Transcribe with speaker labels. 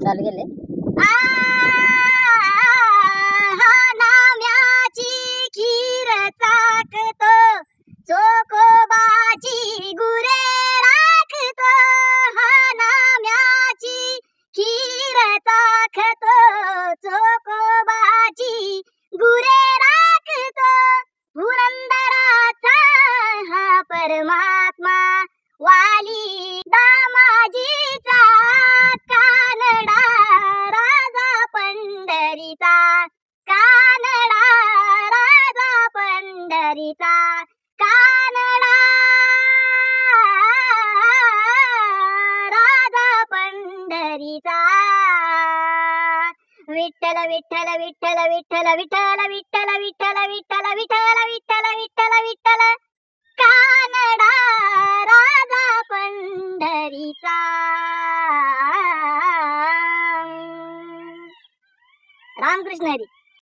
Speaker 1: चालू गेले
Speaker 2: आ हा नाम्याची खीर चाकतो चोकोबाची गुरे राखतो हा नाम्याची खीर चाकतो चोकोबाची गुरे राखतो पुरंदराचा हा परमात्मा वाली दामाजीचा कानडा राजा पंढरीचा कानडा राजा पंढरीचा कानडा राजा पंढरीचा विठ्ठल विठ्ठल विठ्ठल विठ्ठल विठ्ठल विठ्ठल विठ्ठल विठ्ठल विठ्ठल विठ्ठल विठ्ठल विठ्ठल कानडा राजा पंढरीचा रामकृष्ण हरी.